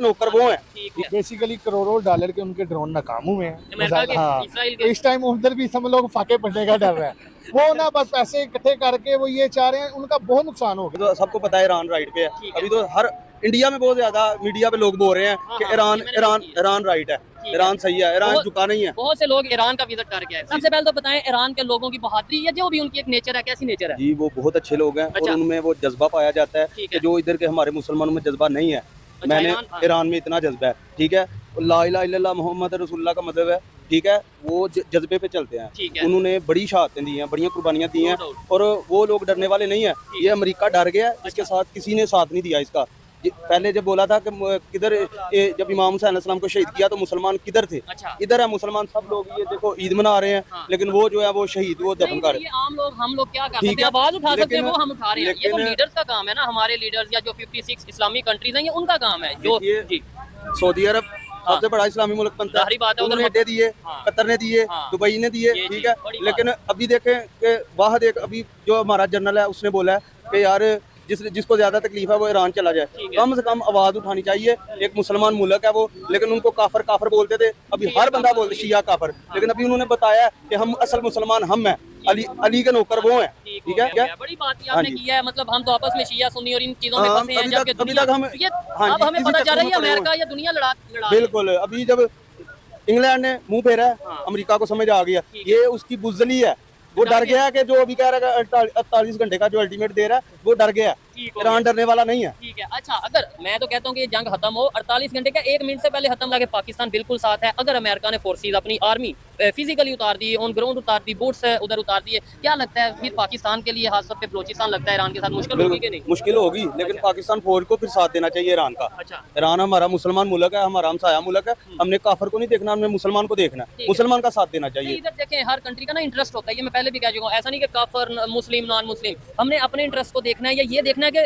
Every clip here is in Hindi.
नौकर वो हैं। बेसिकली करोड़ों डॉलर के उनके ड्रोन नाकाम हुए अमेरिका के, हैं। हाँ, इजराइल के। इस टाइम उधर भी सब लोग फाके पड़ने का डर है। वो ना बस पैसे इकट्ठे करके वो ये चाह रहे हैं, उनका बहुत नुकसान हो गया। तो सबको पता है ईरान राइट पे है। अभी तो हर इंडिया में बहुत ज्यादा मीडिया पे लोग बोल रहे हैं कि ईरान राइट है, ईरान सही है, ईरान झुका नहीं है। बहुत से लोग ईरान का विजिट करके आए। सबसे पहले तो बताएं ईरान के लोगों की बहादुरी या जो भी उनकी एक नेचर है, कैसी नेचर है? जी वो बहुत अच्छे लोग हैं और उनमें वो जज्बा पाया जाता है कि जो इधर के हमारे मुसलमानों में जज्बा नहीं है। मैंने ईरान में इतना जज्बा है, ठीक है। ला इलाहा इल्लल्लाह मोहम्मद रसूलुल्लाह का मतलब है, ठीक है। वो जज्बे पे चलते हैं। उन्होंने बड़ी शहादतें दी हैं, बड़ी कुर्बानियां दी हैं और वो लोग डरने वाले नहीं है। ये अमेरिका डर गया, इसके साथ किसी ने साथ नहीं दिया इसका। पहले जब बोला था कि किधर, जब इमाम हुसैन अलैहिस्सलाम को शहीद किया तो मुसलमान किधर थे? इधर है मुसलमान, सब लोग ये देखो ईद मना रहे हैं, लेकिन वो जो है वो शहीद, वो दफन कर। आम लोग, हम लोग क्या कर सकते हैं? आवाज उठा सकते हैं, वो हम उठा रहे हैं। ये तो लीडर्स का काम है ना, हमारे लीडर्स या जो 56 इस्लामिक कंट्रीज हैं, ये उनका काम है। जो सऊदी अरब सबसे बड़ा इस्लामी मुल्क बनता है, उन्होंने अड्डे दिए, कतर ने दिए, दुबई ने दिए, ठीक है। लेकिन अभी देखें कि वाहद एक अभी जो हमारा जनरल है उसने बोला है कि यार जिसको ज्यादा तकलीफ है वो ईरान चला जाए। कम से कम आवाज उठानी चाहिए। एक मुसलमान मुल्क है वो, लेकिन उनको काफर काफर बोलते थे। अभी हर बंदा बोलते शिया काफर, लेकिन अभी उन्होंने बताया कि हम असल मुसलमान हम हैं, अली के नौकर वो हैं, ठीक है। क्या बड़ी बात आपने की है, मतलब हम तो आपस में शिया सुन्नी और इन चीजों में फंसे हैं, जबकि अभी तक हम अब हमें पता चल रहा है अमेरिका या दुनिया लड़ा। बिल्कुल, अभी जब इंग्लैंड ने मुंह फेरा है, अमेरिका को समझ आ गया ये उसकी बुज़दिली है। वो डर गया कि जो अभी कह रहा है 48 घंटे का जो अल्टीमेट दे रहा है वो डर गया। ईरान डरने वाला नहीं है। ठीक है। अच्छा, अगर मैं तो कहता हूँ कि ये जंग खत्म हो 48 घंटे का 1 मिनट से पहले खत्म लगे, पाकिस्तान बिल्कुल साथ है। अगर अमेरिका ने फोर्सेज अपनी आर्मी फिजिकली उतार दी, ऑन ग्राउंड उतार दी, बोट्स उधर उतार दिए, क्या लगता है फिर पाकिस्तान के लिए, खासतौर पे बलोचिस्तान, लगता है ईरान के साथ मुश्किल होगी कि नहीं? मुश्किल होगी, लेकिन पाकिस्तान फौज को फिर साथ देना चाहिए ईरान का। ईरान हमारा मुसलमान मुल्क है, हमारा हमसाया मुल्क है। हमने काफर को नहीं देखना, हमने मुसलमान को देखना, मुसलमान का साथ देना चाहिए। इधर देखें, हर कंट्री का ना इंटरेस्ट होता है, ये मैं पहले भी कह चुका हूँ। ऐसा नहीं कि काफर मुस्लिम नॉन मुस्लिम, हमने अपने इंटरेस्ट को देखना है या ये देखना है कि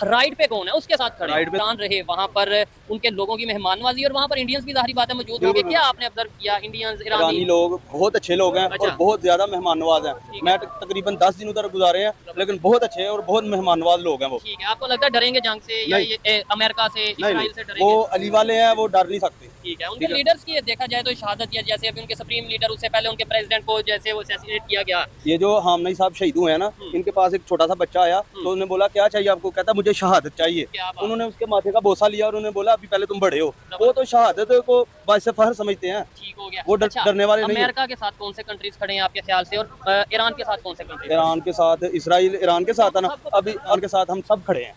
राइट पे कौन है, उसके साथ खड़े ईरान रहे, वहाँ पर उनके लोगों की मेहमानवाजी, और वहाँ पर इंडियंस भी जाहिर बात है मौजूद होंगे। क्या आपने ऑब्जर्व किया? इंडियंस, ईरानी लोग बहुत अच्छे लोग हैं और बहुत ज्यादा मेहमान नवाज हैं। मैं तकरीबन 10 दिन उधर गुजारे हैं, लेकिन बहुत अच्छे और बहुत मेहमान नवाज लोग हैं वो। ठीक है। आपको लगता है डरेंगे जंग से या ये अमेरिका से, इजराइल से डरेंगे? वो अली वाले हैं, वो डर नहीं सकते। ठीक है। उनके लीडर्स की देखा जाए तो शहादत, या जैसे अभी उनके सुप्रीम लीडर, उससे पहले उनके प्रेसिडेंट को जैसे वो असैसिनेट किया गया। ये जो हामनई साहब शहीद हुए हैं ना, इनके पास एक छोटा सा बच्चा आया तो उन्होंने बोला क्या चाहिए आपको? कहता मुझे शहादत चाहिए। उन्होंने उसके माथे का बोसा लिया और उन्होंने बोला अभी पहले तुम बड़े हो। वो तो शहादत को बाइसे फख्र समझते हैं। ठीक हो गया। वो डरने वाले नहीं। अमेरिका के साथ कौन से कंट्रीज खड़े हैं आपके ख्याल से, और ईरान के साथ कौन से कंट्रीज? ईरान के साथ इजराइल, ईरान के साथ है ना, अभी उनके साथ हम सब खड़े हैं।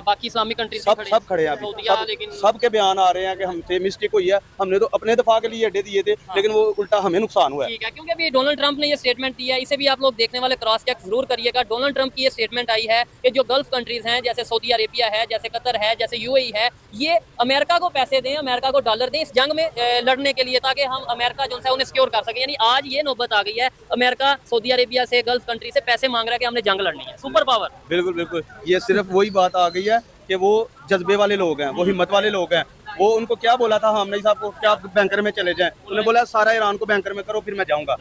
बाकी इस्लामिक कंट्रीज सब खड़े हैं अभी। लेकिन सबके बयान आ रहे हैं कि हमसे मिस्टेक हुई है, हमने तो अपने दफा के लिए अड्डे दिए थे, लेकिन वो उल्टा हमें नुकसान हुआ है। ठीक है। क्योंकि अभी डोनाल्ड ट्रंप ने ये स्टेटमेंट दी है, इसे भी आप लोग देखने वाले क्रॉस चेक जरूर करिएगा। डोनाल्ड ट्रंप की ये स्टेटमेंट आई है कि जो गल्फ कंट्रीज हैं, जैसे सऊदी अरेबिया है, जैसे कतर है, जैसे यूएई है, ये अमेरिका को पैसे दें, अमेरिका को डॉलर दें इस जंग में लड़ने के लिए, ताकि हम अमेरिका जो है उन्हें सिक्योर कर सके। यानी आज ये नौबत आ गई है, अमेरिका सऊदी अरेबिया से, गल्फ कंट्री से पैसे मांग रहा है कि हमने जंग लड़नी है। Super power. बिल्कुल बिल्कुल, ये सिर्फ वही बात आ गई है कि वो जज्बे वाले लोग हैं, वो हिम्मत वाले लोग हैं। वो उनको क्या बोला था हामनई साहब को, क्या आप बैंकर में चले जाएं? उन्होंने बोला सारा ईरान को बैंकर में करो फिर मैं जाऊंगा।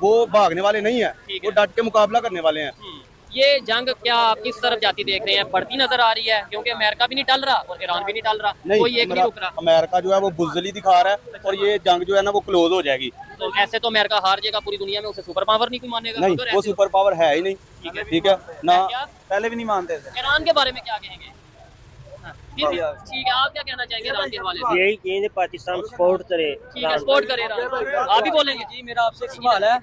वो भागने वाले नहीं है, वो डट के मुकाबला करने वाले हैं। ये जंग क्या आप किस तरफ जाती देख रहे हैं? बढ़ती नजर आ रही है, क्योंकि अमेरिका भी नहीं टल रहा और ईरान भी नहीं टल रहा, कोई एक नहीं रुक रहा। अमेरिका जो है वो बुज़दिली दिखा रहा है और ये जंग जो है ना वो क्लोज हो जाएगी। तो ऐसे तो अमेरिका हार जाएगा पूरी दुनिया में, उसे सुपर पावर नहीं कोई मानेगा। नहीं, वो सुपर पावर है ही नहीं। ठीक है ना, पहले भी नहीं मानते थे। ईरान के बारे में क्या कहेंगे? ठीक है, आप क्या कहना चाहेंगे ईरान के हवाले से? यही कहेंगे पाकिस्तान सपोर्ट करे। ठीक है, सपोर्ट करे ईरान। आप भी बोलेंगे? जी, मेरा आपसे सवाल है।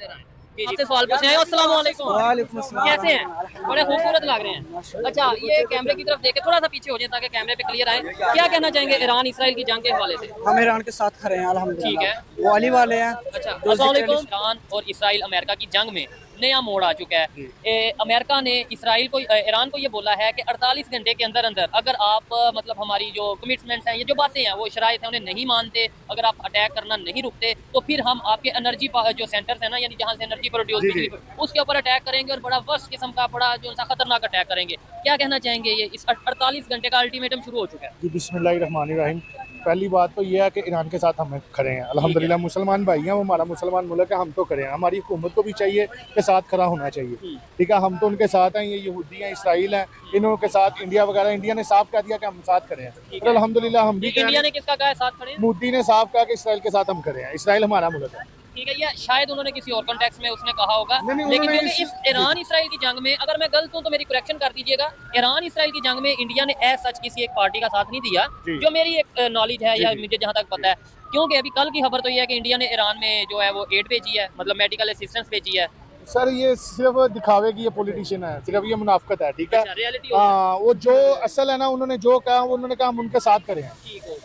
आपसे सवाल पूछे हैं। अस्सलाम वालेकुम। कैसे हैं? बड़े खूबसूरत लग रहे हैं। अच्छा, ये कैमरे की तरफ देखे, थोड़ा सा पीछे हो जाए ताकि कैमरे पे क्लियर आए। क्या कहना चाहेंगे ईरान इसराइल की जंग के हवाले से? हम ईरान के साथ खड़े हैं अल्हम्दुलिल्लाह। ठीक है। वो अली वाले हैं। अच्छा, अस्सलाम वालेकुम। ईरान और इसराइल अमेरिका की जंग में नया मोड़ आ चुका है। अमेरिका ने ईरान को ये बोला है कि 48 घंटे के अंदर अंदर अगर आप मतलब हमारी जो कमिटमेंट्स हैं, ये जो बातें हैं, वो शराइत हैं, उन्हें नहीं मानते, अगर आप अटैक करना नहीं रुकते, तो फिर हम आपके एनर्जी जो सेंटर्स हैं ना, यानी जहाँ से एनर्जी प्रोड्यूस होती है, उसके ऊपर अटैक करेंगे और बड़ा वर्स्ट किस्म का, बड़ा जो सा खतरनाक अटैक करेंगे। क्या कहना चाहेंगे? ये इस 48 घंटे का अल्टीमेटम शुरू हो चुका है। जी, बिस्मिल्लाहिर्रहमानिर्रहीम। पहली बात तो ये है कि ईरान के साथ हम खड़े हैं अल्हम्दुलिल्लाह। मुसलमान भाई हैं, वो हमारा मुसलमान मुल्क है, हम तो खड़े हैं। हमारी हुकूमत को भी चाहिए कि साथ खड़ा होना चाहिए, ठीक है। हम तो उनके साथ हैं, ये यहूदी हैं, इसराइल हैं, इन्हों के साथ इंडिया वगैरह, इंडिया ने साफ कह दिया कि हम साथ खड़े हैं। तो अल्हम्दुलिल्लाह हम भी इंडिया ने किसका कहा है साथ खड़े हैं? मोदी ने साफ कहा कि इसराइल के साथ हम खड़े हैं, इसराइल हमारा मुल्क है। ठीक है, या शायद उन्होंने किसी और कॉन्टेक्स्ट में उसने कहा होगा, नहीं, लेकिन उन्होंने क्योंकि इस ईरान इसराइल की जंग में, अगर मैं गलत हूं तो मेरी करेक्शन कर दीजिएगा, ईरान इसराइल की जंग में इंडिया ने एज सच किसी एक पार्टी का साथ नहीं दिया, जो मेरी एक नॉलेज है या मुझे जहां तक पता है। क्योंकि अभी कल की खबर तो ये है कि इंडिया ने ईरान में जो है वो एड भेजी है, मतलब मेडिकल असिस्टेंस भेजी है। सर ये सिर्फ दिखावे की ये पॉलिटिशियन है, सिर्फ ये मुनाफकत है, ठीक है। अच्छा, रियलिटी हाँ, वो जो असल है ना, उन्होंने जो कहा वो उन्होंने कहा हम उनके साथ खड़े हैं,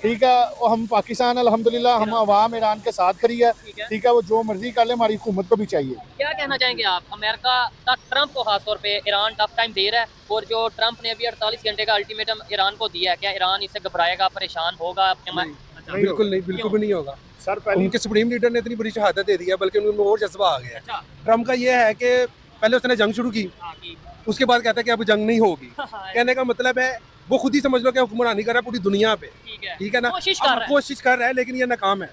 ठीक है। और हम पाकिस्तान अल्हम्दुलिल्लाह, हम अवाम ईरान के साथ खड़ी है, ठीक है। वो जो मर्जी कर ले, हमारी हुकूमत को भी चाहिए। क्या कहना चाहेंगे आप? अमेरिका ट्रंप को खासतौर पे ईरान टफ टाइम दे रहा है, और जो ट्रंप ने अभी 48 घंटे का अल्टीमेटम ईरान को दिया है, क्या ईरान इससे घबराएगा, परेशान होगा? बिल्कुल नहीं, बिल्कुल भी नहीं होगा सर। पहले उनके सुप्रीम लीडर ने इतनी बड़ी शहादत दे दी है, बल्कि उनमें और जज्बा आ गया। अच्छा, ट्रम्प का ये है कि पहले उसने जंग शुरू की, उसके बाद कहता है कि अब जंग नहीं होगी। कहने का मतलब है वो खुद ही समझ लो कि हुक्मरानी कर रहा है पूरी दुनिया पे, ठीक है ना। कोशिश कर रहा है। कोशिश कर रहा है, लेकिन ये नाकाम है,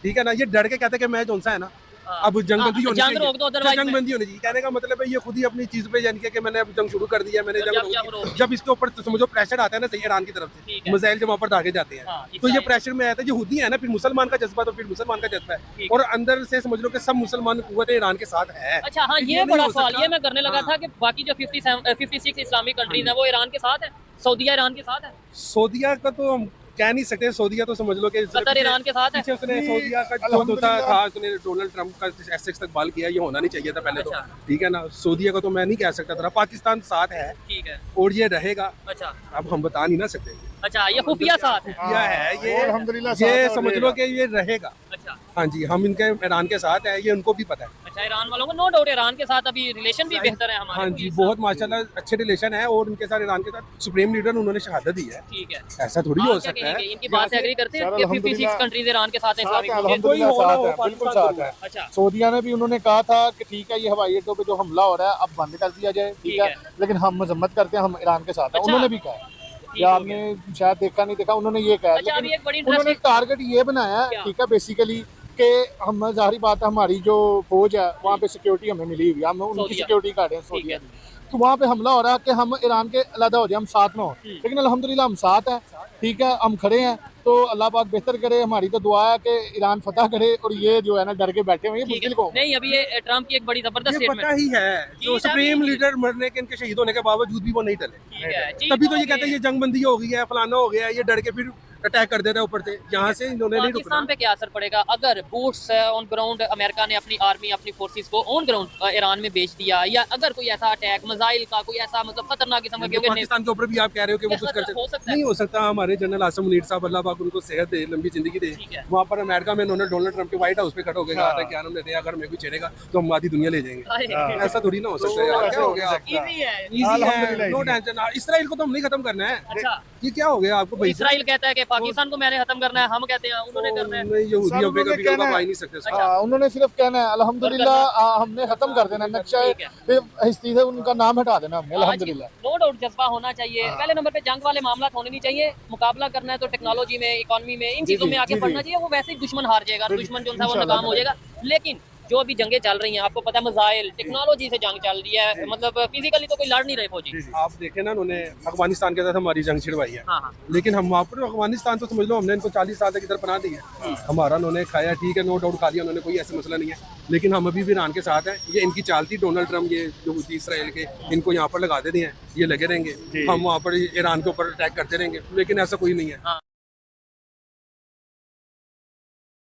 ठीक है ना। ये डर के कहते हैं कि मैं जोन सा है ना, अब जंगबंदी होनी जंग रोक दो, चाहिए, otherwise जंगबंदी होनी चाहिए। कहने का मतलब है ये खुद ही अपनी चीज पे यानी कि मैंने अब जंग शुरू कर दी है, मैंने जंग रोक दी। जब इसके ऊपर समझो प्रेशर आता है ना सही ईरान की तरफ से, मिसाइल जब वहाँ पर दागे जाते हैं, तो ये प्रेशर में आता है। यहूदी है ना, फिर मुसलमान का जज्बा, तो फिर मुसलमान का जज्बा है, और अंदर से समझ लो कि सब मुसलमान कुव्वत ईरान के साथ है। अच्छा, हाँ, ये बड़ा सवाल ये मैं करने लगा था कि बाकी जो 56 इस्लामिक कंट्रीज हैं वो ईरान के साथ है, सऊदीया ईरान के साथ है, सऊदीया का तो हम कह नहीं सकते। सऊदीया तो समझ लो कि कतर ईरान के साथ है। पीछे उसने सऊदीया का जो दूता था, उसने डोनाल्ड ट्रंप का ऐसे इस्तकबाल किया, ये होना नहीं चाहिए था पहले तो, ठीक है ना। सऊदीया का तो मैं नहीं कह सकता था। पाकिस्तान साथ है, ठीक है, और ये रहेगा। अच्छा, अब हम बता नहीं ना सकते। अच्छा, ये खुफिया साथ है। खुफिया है ये, अल्हम्दुलिल्लाह ये साथ समझ लो कि ये रहेगा। अच्छा, हाँ जी, हम इनके ईरान के साथ है, ये उनको भी पता है। अच्छा, ईरान वालों को नो डाउट ईरान के साथ अभी रिलेशन भी बेहतर है हमारे। हाँ जी, बहुत माशाल्लाह अच्छे रिलेशन है, और उनके साथ ईरान के साथ सुप्रीम लीडर उन्होंने शहादत दी है, ठीक है। ऐसा थोड़ी हो सकता है। इनकी बात से एग्री करते हैं कि 56 कंट्रीज ईरान के साथ है, इस्लामिक कंट्रीज। अल्हम्दुलिल्लाह साथ है, बिल्कुल साथ है। अच्छा, सऊदीया ने भी उन्होंने कहा था कि ठीक है, ये हवाई अड्डों पे जो हमला हो रहा है अब बंद कर दिया जाए, ठीक है, लेकिन हम मजम्मत करते हैं, हम ईरान के साथ हैं। उन्होंने भी कहा, या आपने शायद देखा नहीं देखा, उन्होंने ये कहा। अच्छा, अभी एक बड़ी उन्होंने टारगेट ये बनाया, ठीक है, बेसिकली कि हम जाहिर बात है हमारी जो फौज है वहाँ पे सिक्योरिटी हमें मिली हुई है, हम उनकी सिक्योरिटी कर रहे हैं सऊदीया की। तो वहाँ पे हमला हो रहा है कि हम ईरान के अलग हो जाए, हम साथ में हो, लेकिन अल्हम्दुलिल्लाह हम साथ हैं, ठीक है, हम खड़े हैं। तो अल्लाह पाक बेहतर करे, हमारी तो दुआ है कि ईरान फतह करे, और ये जो है ना डर के बैठे हुए हैं बुज़दिल को। नहीं, अभी ये ट्रंप की एक बड़ी जबरदस्त ये पता स्टेटमेंट ही है, जो सुप्रीम लीडर मरने के, इनके शहीद होने के बावजूद भी वो नहीं टले। तभी तो ये कहते हैं ये जंगबंदी हो गई है, फलाना हो गया है, ये डर के फिर अटैक कर देता है ऊपर से। यहाँ से इन्होंने नहीं रुकना। पाकिस्तान पे क्या असर पड़ेगा अगर बूट्स ऑन ग्राउंड अमेरिका ने अपनी आर्मी, अपनी फोर्सेस को ऑन ग्राउंड ईरान में भेज दिया, या अगर कोई ऐसा अटैक मिसाइल का, कोई ऐसा मतलब खतरनाक किस्म का, पाकिस्तान के ऊपर भी आप कह रहे हो कि वो कुछ कर सकते, नहीं हो सकता। हमारे जनरल आसिम मुनीर साहब, अल्लाह पाक उनको सेहत दे, लंबी जिंदगी दे, वहाँ पर अमेरिका में उन्होंने डोनाल्ड ट्रंप के व्हाइट हाउस पे खड़े होकर कहा था कि आराम लेते हैं, अगर मैं भी छेड़ेगा तो हम आधी दुनिया ले जाएंगे। ऐसा थोड़ी ना हो सकता है। क्या हो गया? इजी है, नो टेंशन। इसराइल को तो हम नहीं खत्म करना है। ये क्या हो गया आपको भाई? इसराइल कहता है कि पाकिस्तान को मैंने खत्म करना है, हम कहते हैं उन्होंने करना है। नहीं, यहूदियों पे कभी कभी आ नहीं सकते। उन्होंने सिर्फ कहना है अल्हम्दुलिल्लाह हमने खत्म कर देना, नक्शा हिस्ट्री से उनका नाम हटा देना हमने, अल्हम्दुलिल्लाह। नो डाउट जज्बा होना चाहिए। पहले नंबर पे जंग वाले मामला होने नहीं चाहिए। मुकाबला करना है तो टेक्नोलॉजी में, इकोनॉमी में, इन चीजों में आगे बढ़ना चाहिए। वो वैसे ही दुश्मन हार जाएगा, दुश्मन जो था वो नाकाम हो जाएगा। लेकिन जो अभी जंगें चल रही हैं, आपको पता है मिसाइल टेक्नोलॉजी से जंग चल रही है, मतलब फिजिकली तो कोई लड़ नहीं रहे फौजी। आप देखें ना, उन्होंने अफगानिस्तान के साथ हमारी जंग छिड़वाई है, लेकिन हम वहाँ पर अफगानिस्तान तो समझ लो हमने इनको 40 साल तक इधर बना दी है। हमारा उन्होंने खाया, ठीक है, नो डाउट खा लिया उन्होंने, कोई ऐसा मसला नहीं है, लेकिन हम अभी भी ईरान के साथ हैं। ये इनकी चालती डोनाल्ड ट्रंप, ये जो इसराइल के, इनको यहाँ पर लगा देते हैं, ये लगे रहेंगे, हम वहाँ पर ईरान के ऊपर अटैक करते रहेंगे, लेकिन ऐसा कोई नहीं है।